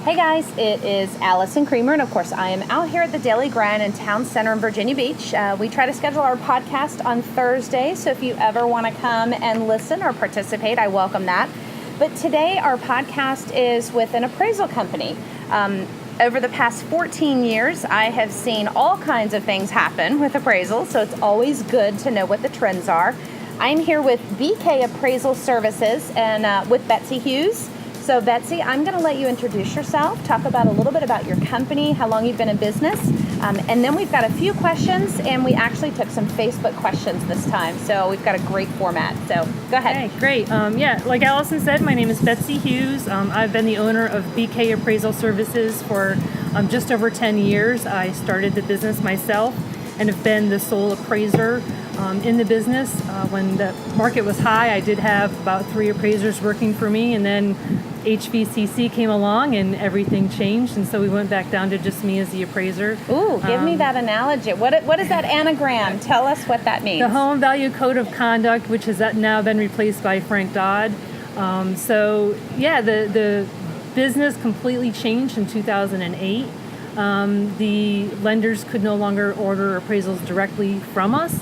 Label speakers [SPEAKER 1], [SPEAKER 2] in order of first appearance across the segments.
[SPEAKER 1] Hey guys, it is Allison Creamer, and of course I am out here at the Daily Grind in Town Center in Virginia Beach. We try to schedule our podcast on Thursday, so if you ever want to come and listen or participate, I welcome that. But today our podcast is with an appraisal company. Over the past 14 years, I have seen all kinds of things happen with appraisals, so it's always good to know what the trends are. I'm here with BK Appraisal Services and with Betsy Hughes. So Betsy, I'm going to let you introduce yourself, talk about a little bit about your company, how long you've been in business, and then we've got a few questions, and we actually took some Facebook questions this time, so we've got a great format. So go ahead.
[SPEAKER 2] Okay, great. Like Allison said, my name is Betsy Hughes. I've been the owner of BK Appraisal Services for just over 10 years. I started the business myself and have been the sole appraiser in the business. When the market was high, I did have about 3 appraisers working for me, and then HVCC came along and everything changed, and so we went back down to just me as the appraiser.
[SPEAKER 1] Ooh, give me that analogy. What is that anagram? Tell us what that means.
[SPEAKER 2] The Home Value Code of Conduct, which has now been replaced by Frank Dodd. The business completely changed in 2008. The lenders could no longer order appraisals directly from us.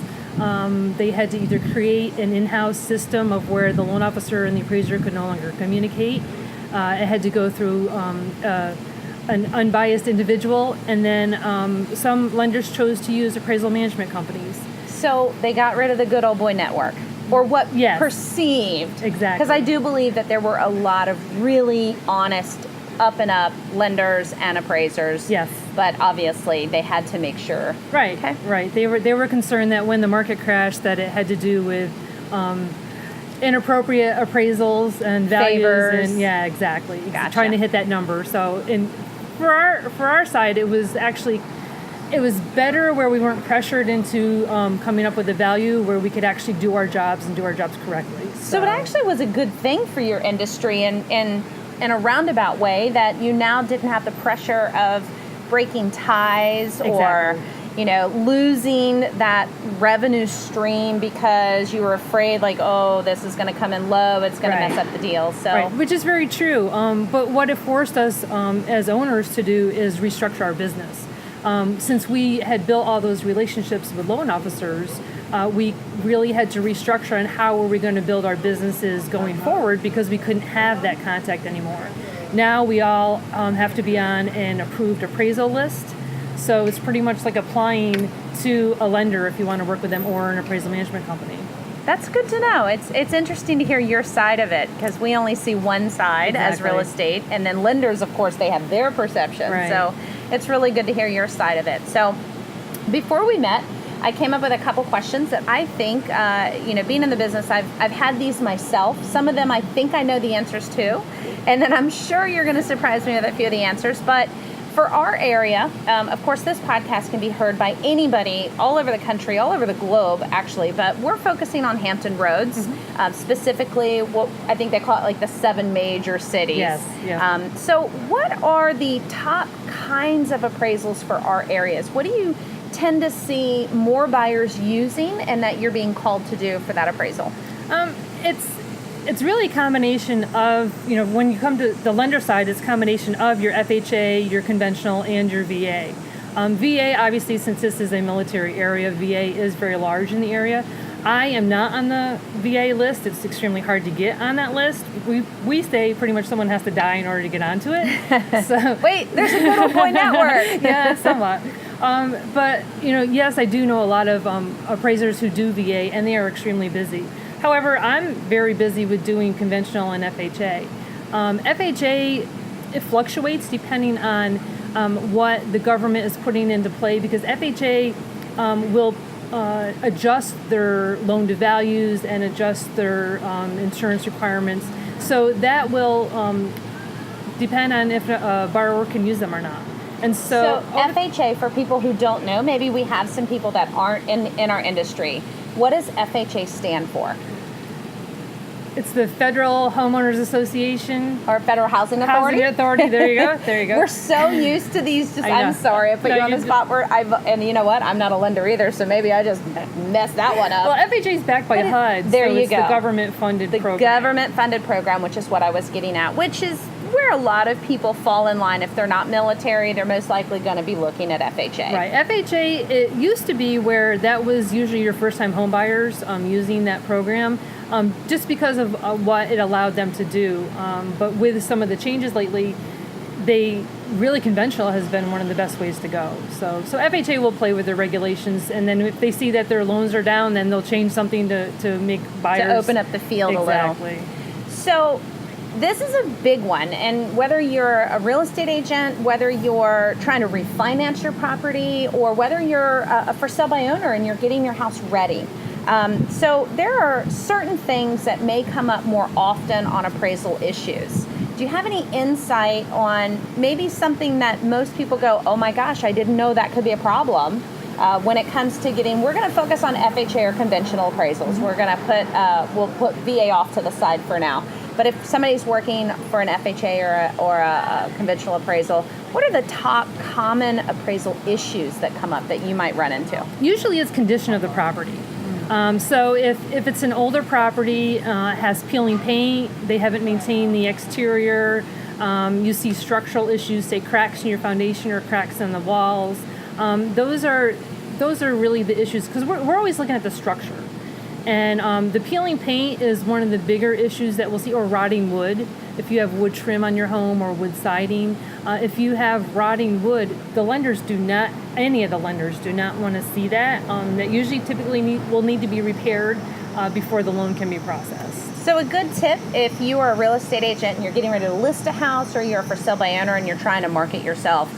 [SPEAKER 2] They had to either create an in-house system of where the loan officer and the appraiser could no longer communicate. It had to go through an unbiased individual, and then some lenders chose to use appraisal management companies.
[SPEAKER 1] So they got rid of the good old boy network, or what perceived.
[SPEAKER 2] Exactly.
[SPEAKER 1] Because I do believe that there were a lot of really honest, up and up lenders and appraisers.
[SPEAKER 2] Yes.
[SPEAKER 1] But obviously they had to make sure.
[SPEAKER 2] Right.
[SPEAKER 1] Okay.
[SPEAKER 2] Right. They were concerned that when the market crashed, that it had to do with inappropriate appraisals and values.
[SPEAKER 1] Favors.
[SPEAKER 2] And yeah, exactly.
[SPEAKER 1] Gotcha.
[SPEAKER 2] Trying to hit that number. So for our side, it was better where we weren't pressured into coming up with a value where we could actually do our jobs and do our jobs correctly.
[SPEAKER 1] So it actually was a good thing for your industry in a roundabout way, that you now didn't have the pressure of breaking ties or losing that revenue stream because you were afraid, like, oh, this is going to come in low, it's going to mess up the deal. So
[SPEAKER 2] which is very true. But what it forced us as owners to do is restructure our business. Since we had built all those relationships with loan officers, we really had to restructure on how were we going to build our businesses going forward, because we couldn't have that contact anymore. Now we all have to be on an approved appraisal list. So it's pretty much like applying to a lender if you want to work with them, or an appraisal management company.
[SPEAKER 1] That's good to know. It's interesting to hear your side of it, because we only see one side as real estate, and then lenders, of course, they have their perception.
[SPEAKER 2] Right.
[SPEAKER 1] So it's really good to hear your side of it. So before we met, I came up with a couple questions that I think, being in the business, I've had these myself. Some of them I think I know the answers to, and then I'm sure you're going to surprise me with a few of the answers. But for our area, of course, this podcast can be heard by anybody all over the country, all over the globe, actually. But we're focusing on Hampton Roads, specifically what I think they call it, like the 7 major cities.
[SPEAKER 2] Yes. Yeah.
[SPEAKER 1] So what are the top kinds of appraisals for our areas? What do you tend to see more buyers using, and that you're being called to do for that appraisal?
[SPEAKER 2] It's really a combination of, when you come to the lender side, it's a combination of your FHA, your conventional, and your VA. VA, obviously, since this is a military area, VA is very large in the area. I am not on the VA list. It's extremely hard to get on that list. We say pretty much someone has to die in order to get onto it. So
[SPEAKER 1] wait, there's a good old boy network.
[SPEAKER 2] Yeah, somewhat. But yes, I do know a lot of appraisers who do VA, and they are extremely busy. However, I'm very busy with doing conventional and FHA. FHA, it fluctuates depending on what the government is putting into play, because FHA will adjust their loan to values and adjust their insurance requirements. So that will depend on if a borrower can use them or not. And so
[SPEAKER 1] FHA, for people who don't know, maybe we have some people that aren't in our industry. What does FHA stand for?
[SPEAKER 2] It's the Federal Homeowners Association.
[SPEAKER 1] Or Federal Housing Authority?
[SPEAKER 2] Housing Authority, there you go, there you go.
[SPEAKER 1] We're so used to these, I'm sorry, I put you on the spot and you know what, I'm not a lender either, so maybe I just messed that one up.
[SPEAKER 2] Well, FHA is backed by HUD,
[SPEAKER 1] there
[SPEAKER 2] so
[SPEAKER 1] you
[SPEAKER 2] it's
[SPEAKER 1] go.
[SPEAKER 2] the government-funded program.
[SPEAKER 1] The government-funded program, which is what I was getting at, which is where a lot of people fall in line. If they're not military, they're most likely going to be looking at FHA.
[SPEAKER 2] Right. FHA, it used to be where that was usually your first-time home buyers using that program, just because of what it allowed them to do. But with some of the changes lately, conventional has been one of the best ways to go. So FHA will play with their regulations, and then if they see that their loans are down, then they'll change something to make buyers...
[SPEAKER 1] To open up the field a little.
[SPEAKER 2] Exactly.
[SPEAKER 1] So this is a big one, and whether you're a real estate agent, whether you're trying to refinance your property, or whether you're a for sale by owner and you're getting your house ready. So there are certain things that may come up more often on appraisal issues. Do you have any insight on maybe something that most people go, oh my gosh, I didn't know that could be a problem when it comes to getting, we're going to focus on FHA or conventional appraisals. We're going to we'll put VA off to the side for now. But if somebody's working for an FHA or a conventional appraisal, what are the top common appraisal issues that come up that you might run into?
[SPEAKER 2] Usually it's condition of the property. So if it's an older property, has peeling paint, they haven't maintained the exterior, you see structural issues, say cracks in your foundation or cracks in the walls, those are really the issues, because we're always looking at the structure. And the peeling paint is one of the bigger issues that we'll see, or rotting wood. If you have wood trim on your home or wood siding, if you have rotting wood, any of the lenders do not want to see that. That usually typically will need to be repaired before the loan can be processed.
[SPEAKER 1] So a good tip, if you are a real estate agent and you're getting ready to list a house, or you're a for sale by owner and you're trying to market yourself,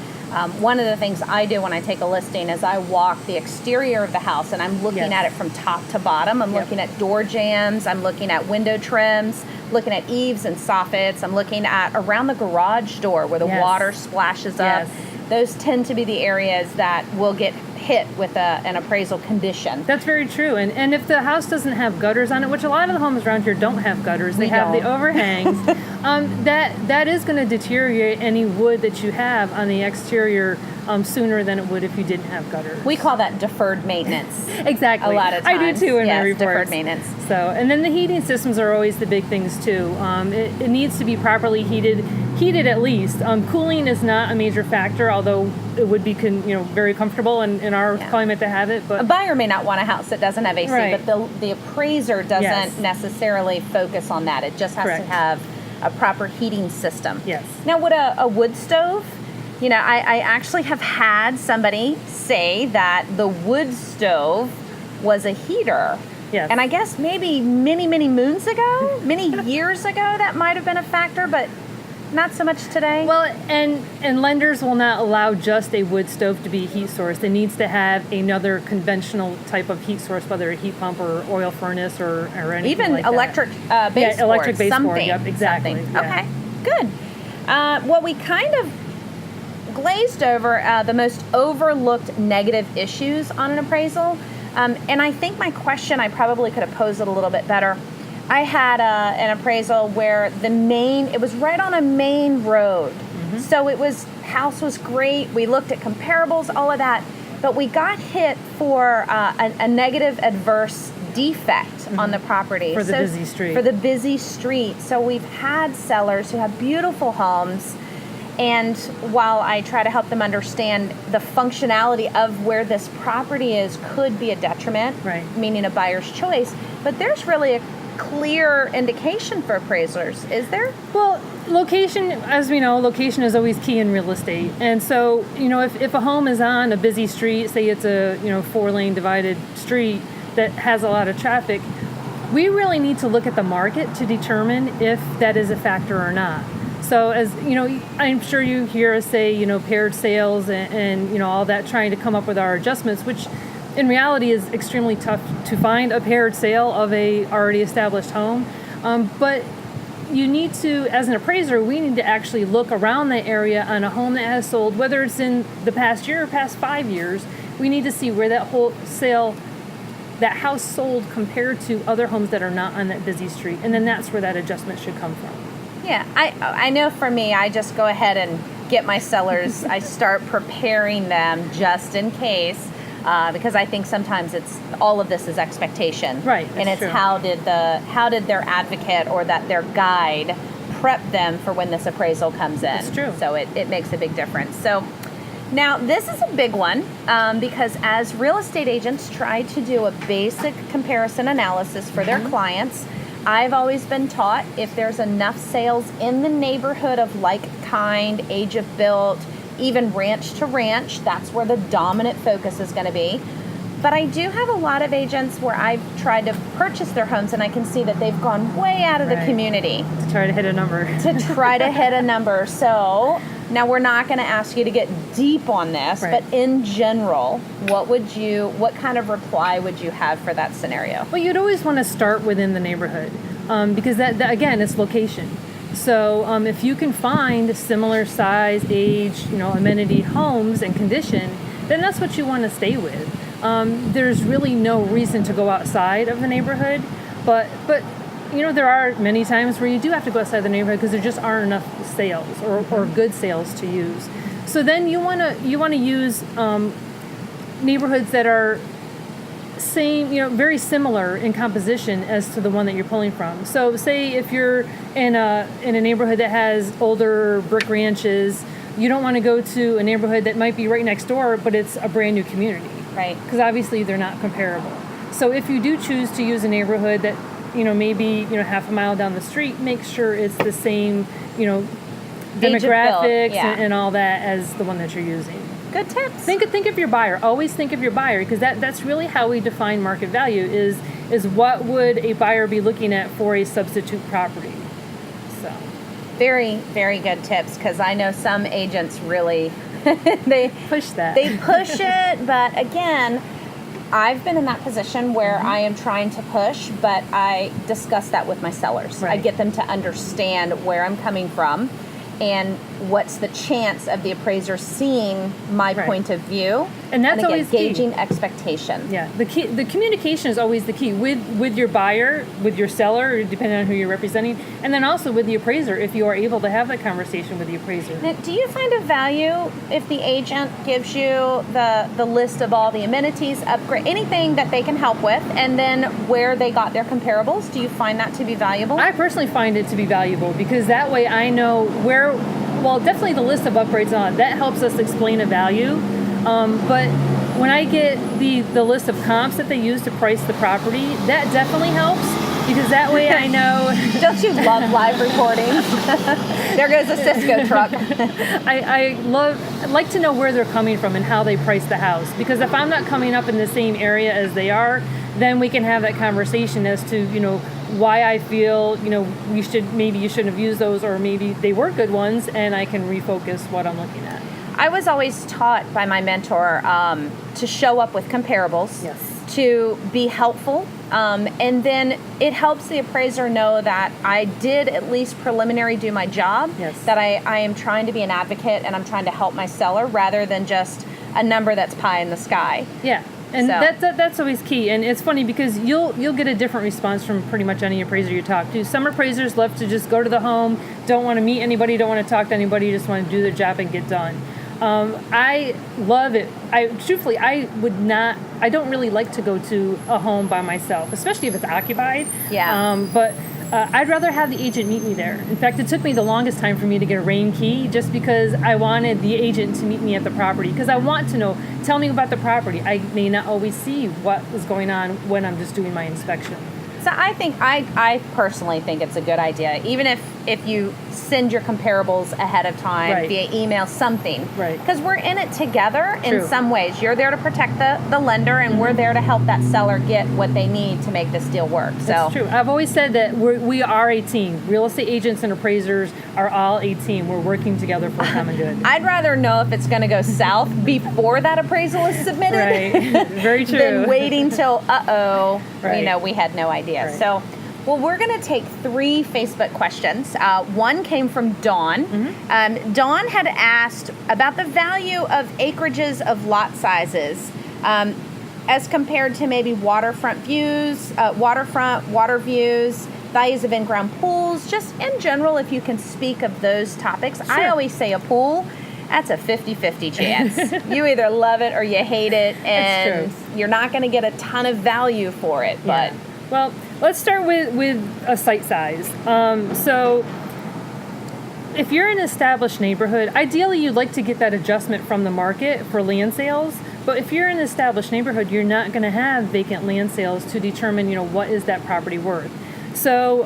[SPEAKER 1] one of the things I do when I take a listing is I walk the exterior of the house, and I'm looking at it from top to bottom. I'm looking at door jambs, I'm looking at window trims, looking at eaves and soffits, I'm looking at around the garage door where the water splashes up. Those tend to be the areas that will get hit with an appraisal condition.
[SPEAKER 2] That's very true. And if the house doesn't have gutters on it, which a lot of the homes around here don't have gutters, they have the overhangs, that is going to deteriorate any wood that you have on the exterior sooner than it would if you didn't have gutters.
[SPEAKER 1] We call that deferred maintenance.
[SPEAKER 2] Exactly.
[SPEAKER 1] A lot of times.
[SPEAKER 2] I do too in my reports.
[SPEAKER 1] Deferred maintenance.
[SPEAKER 2] So, and then the heating systems are always the big things too. It needs to be properly heated at least. Cooling is not a major factor, although it would be very comfortable in our climate to have it. But
[SPEAKER 1] a buyer may not want a house that doesn't have AC, but the appraiser doesn't necessarily focus on that. It just has to have a proper heating system.
[SPEAKER 2] Yes.
[SPEAKER 1] Now, would a wood stove? I actually have had somebody say that the wood stove was a heater.
[SPEAKER 2] Yes.
[SPEAKER 1] And I guess maybe many, many moons ago, many years ago, that might have been a factor, but not so much today.
[SPEAKER 2] Well, and lenders will not allow just a wood stove to be a heat source. It needs to have another conventional type of heat source, whether a heat pump or oil furnace or anything
[SPEAKER 1] even
[SPEAKER 2] like
[SPEAKER 1] electric
[SPEAKER 2] that.
[SPEAKER 1] baseboard.
[SPEAKER 2] Electric baseboard.
[SPEAKER 1] Something.
[SPEAKER 2] Yep, exactly.
[SPEAKER 1] Something.
[SPEAKER 2] Yeah.
[SPEAKER 1] Okay, good. Well, we kind of glazed over the most overlooked negative issues on an appraisal. And I think my question, I probably could have posed it a little bit better. I had an appraisal where it was right on a main road. Mm-hmm. So house was great. We looked at comparables, all of that. But we got hit for a negative adverse defect on the property.
[SPEAKER 2] For the busy street.
[SPEAKER 1] For the busy street. So we've had sellers who have beautiful homes, and while I try to help them understand the functionality of where this property is could be a detriment, meaning a buyer's choice, but there's really a clear indication for appraisers, is there?
[SPEAKER 2] Well, location, as we know, location is always key in real estate. And so, if a home is on a busy street, say it's a 4-lane divided street that has a lot of traffic, we really need to look at the market to determine if that is a factor or not. So as I'm sure you hear us say, paired sales and all that, trying to come up with our adjustments, which in reality is extremely tough to find a paired sale of a already established home. But you need to, as an appraiser, we need to actually look around the area on a home that has sold, whether it's in the past year or past 5 years. We need to see where that house sold compared to other homes that are not on that busy street. And then that's where that adjustment should come from.
[SPEAKER 1] Yeah, I know for me, I just go ahead and get my sellers, I start preparing them just in case, because I think sometimes all of this is expectation.
[SPEAKER 2] Right.
[SPEAKER 1] And it's
[SPEAKER 2] true.
[SPEAKER 1] how did their advocate or their guide prep them for when this appraisal comes in.
[SPEAKER 2] That's true.
[SPEAKER 1] So it makes a big difference. So now this is a big one because as real estate agents try to do a basic comparison analysis for their clients, I've always been taught if there's enough sales in the neighborhood of like kind, age of built, even ranch to ranch, that's where the dominant focus is going to be. But I do have a lot of agents where I've tried to purchase their homes and I can see that they've gone way out of the community.
[SPEAKER 2] To try to hit a number.
[SPEAKER 1] So now we're not going to ask you to get deep on this, but in general, what kind of reply would you have for that scenario?
[SPEAKER 2] Well, you'd always want to start within the neighborhood because that again, it's location. So if you can find similar size, age, amenity homes and condition, then that's what you want to stay with. There's really no reason to go outside of the neighborhood, but there are many times where you do have to go outside the neighborhood because there just aren't enough sales or good sales to use. So then you want to use neighborhoods that are very similar in composition as to the one that you're pulling from. So say if you're in a neighborhood that has older brick ranches, you don't want to go to a neighborhood that might be right next door, but it's a brand new community.
[SPEAKER 1] Right.
[SPEAKER 2] Because obviously they're not comparable. So if you do choose to use a neighborhood that, maybe, half a mile down the street, make sure it's the same, demographics and all that as the one that you're using.
[SPEAKER 1] Good tips.
[SPEAKER 2] Think of your buyer. Always think of your buyer because that's really how we define market value is what would a buyer be looking at for a substitute property. So
[SPEAKER 1] very, very good tips because I know some agents really they
[SPEAKER 2] push that.
[SPEAKER 1] They push it, but again, I've been in that position where I am trying to push, but I discuss that with my sellers.
[SPEAKER 2] Right.
[SPEAKER 1] I get them to understand where I'm coming from and what's the chance of the appraiser seeing my point of view.
[SPEAKER 2] And that's
[SPEAKER 1] again,
[SPEAKER 2] always
[SPEAKER 1] gauging
[SPEAKER 2] key.
[SPEAKER 1] Expectation.
[SPEAKER 2] Yeah, the communication is always the key with your buyer, with your seller, depending on who you're representing, and then also with the appraiser if you are able to have that conversation with the appraiser.
[SPEAKER 1] Now, do you find a value if the agent gives you the list of all the amenities, upgrade, anything that they can help with, and then where they got their comparables? Do you find that to be valuable?
[SPEAKER 2] I personally find it to be valuable because that way I know where. Well, definitely the list of upgrades on that helps us explain a value. But when I get the list of comps that they use to price the property, that definitely helps because that way I know.
[SPEAKER 1] Don't you love live recording? There goes a Cisco truck.
[SPEAKER 2] I like to know where they're coming from and how they price the house because if I'm not coming up in the same area as they are, then we can have that conversation as to why I feel you shouldn't have used those or maybe they were good ones and I can refocus what I'm looking at.
[SPEAKER 1] I was always taught by my mentor to show up with comparables, to be helpful, and then it helps the appraiser know that I did at least preliminary do my job, that I am trying to be an advocate and I'm trying to help my seller rather than just a number that's pie in the sky.
[SPEAKER 2] Yeah. And that's always key. And it's funny because you'll get a different response from pretty much any appraiser you talk to. Some appraisers love to just go to the home, don't want to meet anybody, don't want to talk to anybody, just want to do their job and get done. I love it. I don't really like to go to a home by myself, especially if it's occupied.
[SPEAKER 1] Yeah.
[SPEAKER 2] But I'd rather have the agent meet me there. In fact, it took me the longest time for me to get a rain key just because I wanted the agent to meet me at the property because I want to know, tell me about the property. I may not always see what is going on when I'm just doing my inspection.
[SPEAKER 1] So I personally think it's a good idea, even if you send your comparables ahead of time via email, something.
[SPEAKER 2] Right.
[SPEAKER 1] Because we're in it together in some ways. You're there to protect the lender, and we're there to help that seller get what they need to make this deal work. So
[SPEAKER 2] that's true. I've always said that we are a team. Real estate agents and appraisers are all a team. We're working together for common good.
[SPEAKER 1] I'd rather know if it's going to go south before that appraisal is submitted.
[SPEAKER 2] Right. Very true.
[SPEAKER 1] Than waiting till, we had no idea.
[SPEAKER 2] Right.
[SPEAKER 1] So, well, we're going to take 3 Facebook questions. One came from Dawn. Mm-hmm. Dawn had asked about the value of acreages of lot sizes as compared to maybe waterfront views, water views, values of in-ground pools. Just in general, if you can speak of those topics. Sure. I always say a pool, that's a 50-50 chance. You either love it or you hate it, and you're not going to get a ton of value for it. But
[SPEAKER 2] well, let's start with a site size. So if you're in an established neighborhood, ideally you'd like to get that adjustment from the market for land sales. But if you're in an established neighborhood, you're not going to have vacant land sales to determine, what is that property worth. So,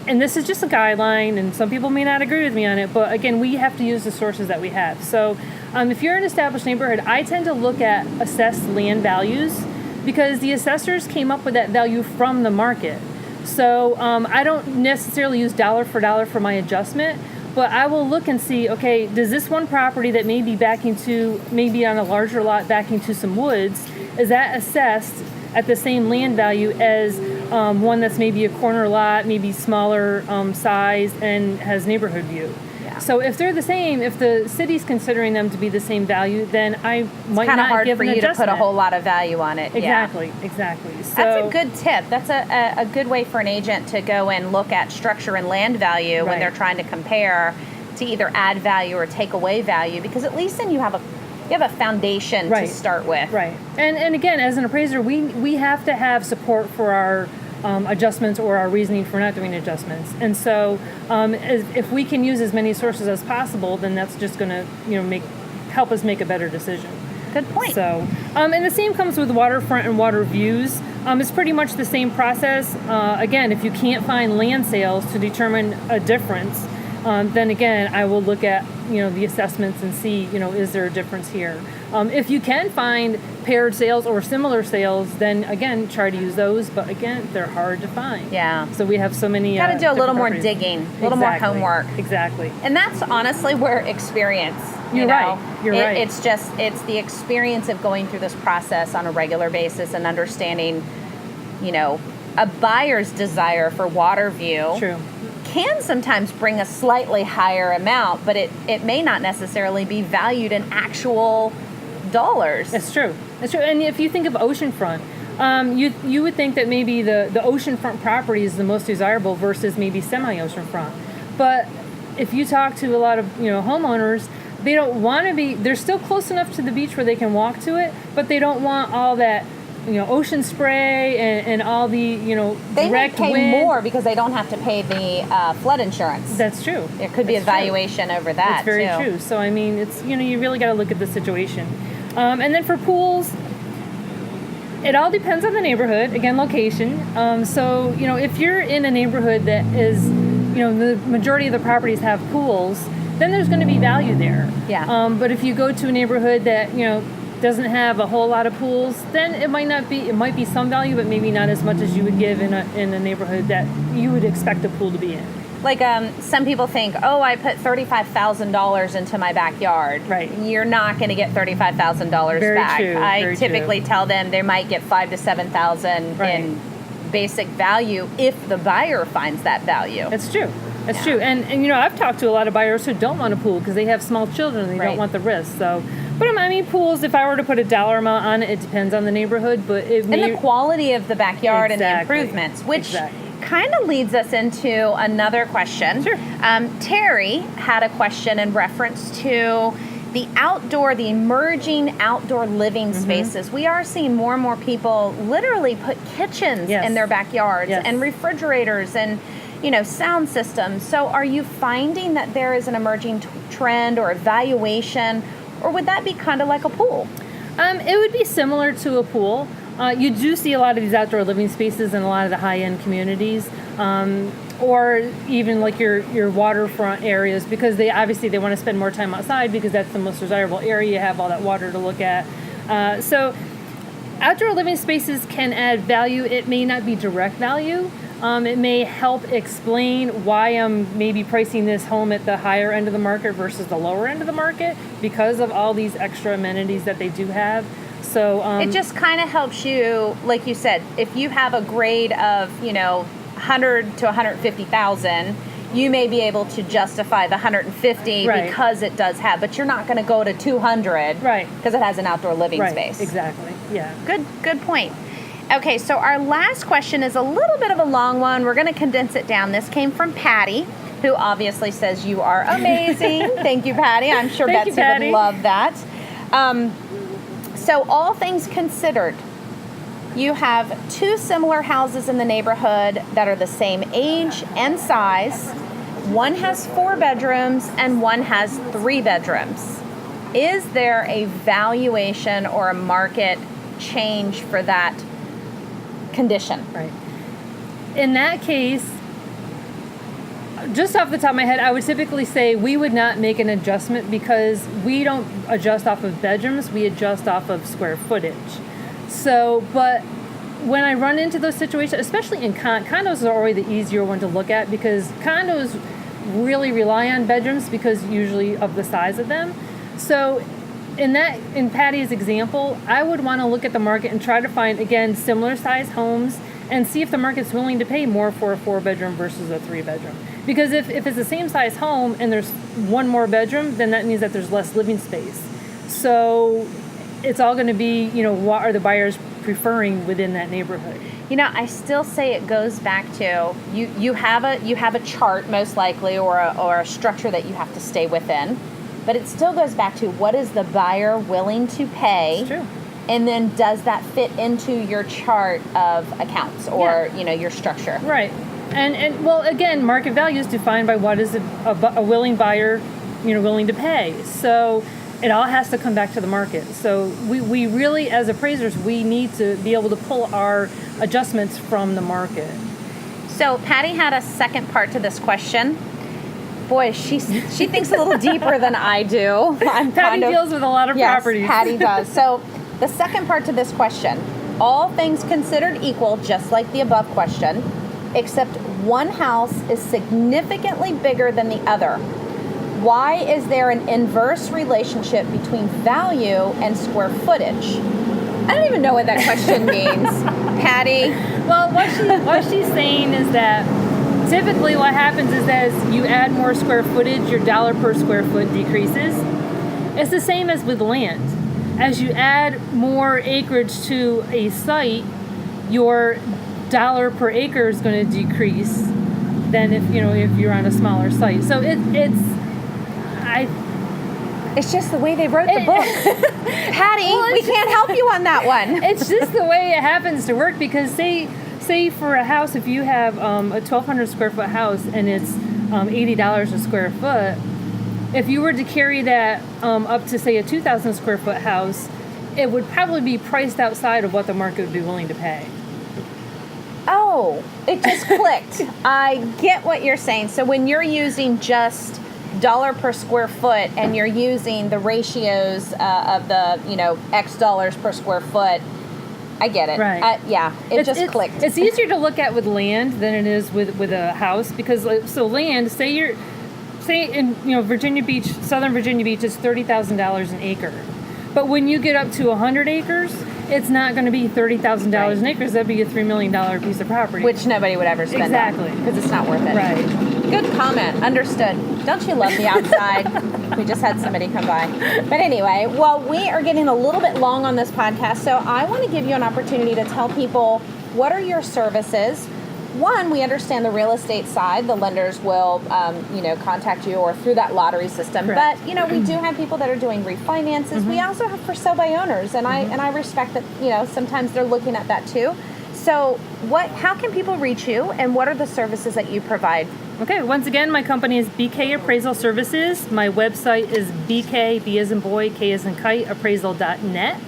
[SPEAKER 2] and this is just a guideline, and some people may not agree with me on it, but again, we have to use the sources that we have. So if you're in an established neighborhood, I tend to look at assessed land values because the assessors came up with that value from the market. So I don't necessarily use dollar for my adjustment, but I will look and see, okay, does this one property that may be backing to, maybe on a larger lot backing to some woods, is that assessed at the same land value as one that's maybe a corner lot, maybe smaller size and has neighborhood view? Yeah. So if they're the same, if the city's considering them to be the same value, then I might not give an adjustment. It's kind of hard for you to
[SPEAKER 1] put a whole lot of value on it.
[SPEAKER 2] Exactly,
[SPEAKER 1] yeah.
[SPEAKER 2] Exactly. So,
[SPEAKER 1] that's a good tip. That's a good way for an agent to go and look at structure and land value when they're trying to compare to either add value or take away value, because at least then you have a foundation to start with. Right.
[SPEAKER 2] And again, as an appraiser, we have to have support for our adjustments or our reasoning for not doing adjustments. And so if we can use as many sources as possible, then that's just going to help us make a better decision.
[SPEAKER 1] Good point.
[SPEAKER 2] So, and the same comes with waterfront and water views. It's pretty much the same process. Again, if you can't find land sales to determine a difference, then again, I will look at the assessments and see is there a difference here. If you can find paired sales or similar sales, then again try to use those. But again, they're hard to find.
[SPEAKER 1] Yeah.
[SPEAKER 2] So we have so many.
[SPEAKER 1] Got to do a little more digging, a little more homework.
[SPEAKER 2] Exactly.
[SPEAKER 1] And that's honestly where experience.
[SPEAKER 2] You're right.
[SPEAKER 1] It's the experience of going through this process on a regular basis and understanding, a buyer's desire for water view.
[SPEAKER 2] True.
[SPEAKER 1] Can sometimes bring a slightly higher amount, but it may not necessarily be valued in actual dollars.
[SPEAKER 2] That's true. And if you think of oceanfront, you would think that maybe the oceanfront property is the most desirable versus maybe semi-oceanfront. But if you talk to a lot of homeowners, they don't want to be. They're still close enough to the beach where they can walk to it, but they don't want all that. Ocean spray and all the,
[SPEAKER 1] they
[SPEAKER 2] direct
[SPEAKER 1] may pay
[SPEAKER 2] wind.
[SPEAKER 1] more because they don't have to pay the flood insurance.
[SPEAKER 2] That's true.
[SPEAKER 1] There could be a valuation over that.
[SPEAKER 2] That's very true. So, I mean, it's, you really got to look at the situation. And then for pools, it all depends on the neighborhood, again, location. So, if you're in a neighborhood that is, the majority of the properties have pools, then there's going to be value there.
[SPEAKER 1] Yeah.
[SPEAKER 2] But if you go to a neighborhood that, doesn't have a whole lot of pools, then it might be some value, but maybe not as much as you would give in a neighborhood that you would expect a pool to be in.
[SPEAKER 1] Like some people think, I put $35,000 into my backyard.
[SPEAKER 2] Right.
[SPEAKER 1] You're not going to get $35,000 back.
[SPEAKER 2] True.
[SPEAKER 1] I typically tell them they might get $5,000 to $7,000 in basic value if the buyer finds that value.
[SPEAKER 2] That's true. That's true. And I've talked to a lot of buyers who don't want a pool because they have small children and they don't want the risk. So. But I mean, pools, if I were to put a dollar amount on it, it depends on the neighborhood. But and
[SPEAKER 1] the quality of the backyard and the improvements, which kind of leads us into another question.
[SPEAKER 2] Sure.
[SPEAKER 1] Terry had a question in reference to the emerging outdoor living spaces. We are seeing more and more people literally put kitchens in their backyards and refrigerators and sound systems. So are you finding that there is an emerging trend or evaluation? Or would that be kind of like a pool?
[SPEAKER 2] It would be similar to a pool. You do see a lot of these outdoor living spaces in a lot of the high-end communities, or even like your waterfront areas, because they want to spend more time outside because that's the most desirable area. You have all that water to look at. So outdoor living spaces can add value. It may not be direct value. It may help explain why I'm maybe pricing this home at the higher end of the market versus the lower end of the market because of all these extra amenities that they do have. So
[SPEAKER 1] it just kind of helps you, like you said, if you have a grade of 100 to 150,000, you may be able to justify the 150 because it does have, but you're not going to go to 200 because it has an outdoor living space.
[SPEAKER 2] Exactly. Yeah.
[SPEAKER 1] Good point. Okay, so our last question is a little bit of a long one. We're going to condense it down. This came from Patty, who obviously says you are amazing. Thank you, Patty. I'm sure Betsy would love that. So all things considered, you have two similar houses in the neighborhood that are the same age and size. One has 4 bedrooms and one has 3 bedrooms. Is there a valuation or a market change for that condition?
[SPEAKER 2] Right. In that case, just off the top of my head, I would typically say we would not make an adjustment because we don't adjust off of bedrooms, we adjust off of square footage. So, but when I run into those situations, especially in condos are always the easier one to look at because condos really rely on bedrooms because usually of the size of them. So in Patty's example, I would want to look at the market and try to find, again, similar size homes and see if the market's willing to pay more for a 4-bedroom versus a 3-bedroom. Because if it's the same size home and there's one more bedroom, then that means that there's less living space. So it's all going to be, what are the buyers preferring within that neighborhood?
[SPEAKER 1] I still say it goes back to you have a chart most likely or a structure that you have to stay within, but it still goes back to what is the buyer willing to pay?
[SPEAKER 2] It's true.
[SPEAKER 1] And then does that fit into your chart of accounts or your structure?
[SPEAKER 2] Right. And well, again, market value is defined by what is a willing buyer, willing to pay. So it all has to come back to the market. So we really, as appraisers, we need to be able to pull our adjustments from the market.
[SPEAKER 1] So Patty had a second part to this question. Boy, she thinks a little deeper than I do.
[SPEAKER 2] Patty deals with a lot of properties.
[SPEAKER 1] Yes, Patty does. So the second part to this question, all things considered equal, just like the above question, except one house is significantly bigger than the other. Why is there an inverse relationship between value and square footage? I don't even know what that question means, Patty.
[SPEAKER 2] Well, what she's saying is that typically what happens is as you add more square footage, your dollar per square foot decreases. It's the same as with land. As you add more acreage to a site, your dollar per acre is going to decrease than if you're on a smaller site. So
[SPEAKER 1] it's just the way they wrote the book. Patty, we can't help you on that one.
[SPEAKER 2] It's just the way it happens to work because say for a house, if you have a 1,200 square foot house and it's $80 a square foot, if you were to carry that up to say a 2,000 square foot house, it would probably be priced outside of what the market would be willing to pay.
[SPEAKER 1] Oh, it just clicked. I get what you're saying. So when you're using just dollar per square foot and you're using the ratios of the X dollars per square foot, I get it.
[SPEAKER 2] Right.
[SPEAKER 1] It just clicked.
[SPEAKER 2] It's easier to look at with land than it is with a house because land, say in Virginia Beach, Southern Virginia Beach is $30,000 an acre, but when you get up to 100 acres, it's not going to be $30,000 an acre. That'd be a $3 million piece of property,
[SPEAKER 1] which nobody would ever spend.
[SPEAKER 2] Exactly,
[SPEAKER 1] because it's not worth it.
[SPEAKER 2] Right.
[SPEAKER 1] Good comment. Understood. Don't you love the outside? We just had somebody come by. But anyway, well, we are getting a little bit long on this podcast, so I want to give you an opportunity to tell people what are your services. One, we understand the real estate side. The lenders will, contact you or through that lottery system.
[SPEAKER 2] Correct.
[SPEAKER 1] But we do have people that are doing refinances. Mm-hmm. We also have for sale by owners, and I respect that. Sometimes they're looking at that too. So, how can people reach you, and what are the services that you provide?
[SPEAKER 2] Okay, once again, my company is BK Appraisal Services. My website is BK, B as in boy, K as in kite, appraisal.net.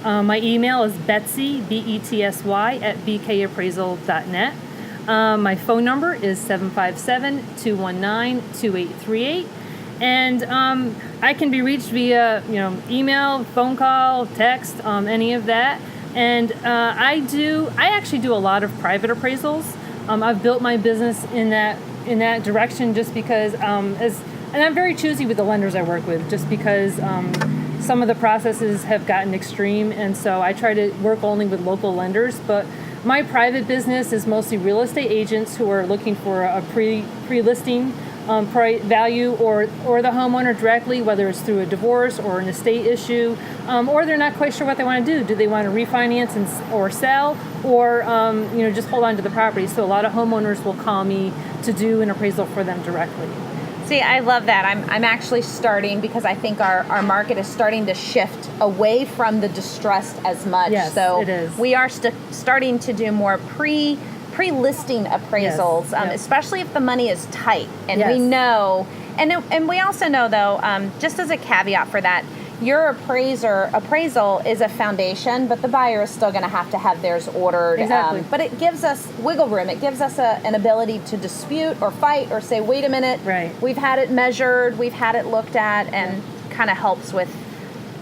[SPEAKER 2] My email is Betsy, BETSY, at bkappraisal.net. My phone number is 757-219-2838. And I can be reached via, email, phone call, text, any of that. And I actually do a lot of private appraisals. I've built my business in that direction just because, and I'm very choosy with the lenders I work with, just because some of the processes have gotten extreme, and so I try to work only with local lenders. But my private business is mostly real estate agents who are looking for a pre-listing value, or the homeowner directly, whether it's through a divorce or an estate issue, or they're not quite sure what they want to do. Do they want to refinance or sell, or just hold on to the property? So a lot of homeowners will call me to do an appraisal for them directly.
[SPEAKER 1] See, I love that. I'm actually starting, because I think our market is starting to shift away from the distressed as much.
[SPEAKER 2] Yes,
[SPEAKER 1] so
[SPEAKER 2] it is.
[SPEAKER 1] We are starting to do more pre-listing appraisals,
[SPEAKER 2] Yes.
[SPEAKER 1] especially if the money is tight, and
[SPEAKER 2] Yes.
[SPEAKER 1] we know, and we also know though, just as a caveat for that, your appraisal is a foundation, but the buyer is still going to have theirs ordered.
[SPEAKER 2] Exactly.
[SPEAKER 1] But it gives us wiggle room. It gives us an ability to dispute or fight or say, wait a minute,
[SPEAKER 2] Right.
[SPEAKER 1] we've had it measured, we've had it looked at, and kind of helps with,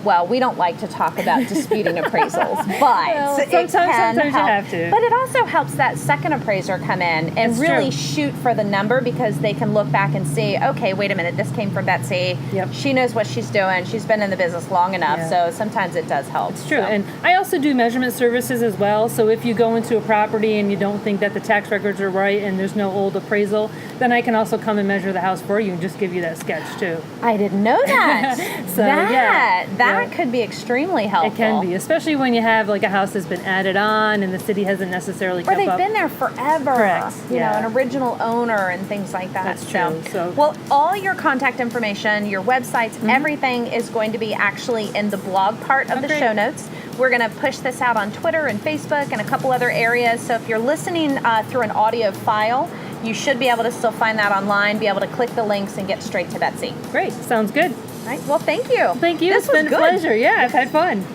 [SPEAKER 1] well, we don't like to talk about disputing appraisals, but
[SPEAKER 2] Well,
[SPEAKER 1] it
[SPEAKER 2] sometimes
[SPEAKER 1] can
[SPEAKER 2] you
[SPEAKER 1] help.
[SPEAKER 2] have to.
[SPEAKER 1] But it also helps that second appraiser come in and
[SPEAKER 2] It's
[SPEAKER 1] really
[SPEAKER 2] true.
[SPEAKER 1] shoot for the number, because they can look back and see, okay, wait a minute, this came from Betsy.
[SPEAKER 2] Yep.
[SPEAKER 1] She knows what she's doing. She's been in the business long enough,
[SPEAKER 2] Yeah.
[SPEAKER 1] so sometimes it does help.
[SPEAKER 2] It's true.
[SPEAKER 1] So.
[SPEAKER 2] And I also do measurement services as well. So if you go into a property and you don't think that the tax records are right and there's no old appraisal, then I can also come and measure the house for you and just give you that sketch too.
[SPEAKER 1] I didn't know that.
[SPEAKER 2] So, yeah.
[SPEAKER 1] that
[SPEAKER 2] Yeah.
[SPEAKER 1] could be extremely helpful.
[SPEAKER 2] It can be, especially when you have like a house that's been added on and the city hasn't necessarily
[SPEAKER 1] Or
[SPEAKER 2] kept
[SPEAKER 1] they've
[SPEAKER 2] up.
[SPEAKER 1] been there forever.
[SPEAKER 2] Correct.
[SPEAKER 1] You know,
[SPEAKER 2] Yeah.
[SPEAKER 1] an original owner and things like that.
[SPEAKER 2] That's true. So-
[SPEAKER 1] well, all your contact information, your websites, everything is going to be actually in the blog part of the
[SPEAKER 2] great.
[SPEAKER 1] show notes. We're going to push this out on Twitter and Facebook and a couple other areas. So if you're listening through an audio file, you should be able to still find that online, be able to click the links and get straight to Betsy.
[SPEAKER 2] Great. Sounds good.
[SPEAKER 1] All right. Well, thank you.
[SPEAKER 2] Thank you.
[SPEAKER 1] This
[SPEAKER 2] It's been
[SPEAKER 1] was
[SPEAKER 2] a
[SPEAKER 1] good.
[SPEAKER 2] pleasure. Yeah, I've had fun.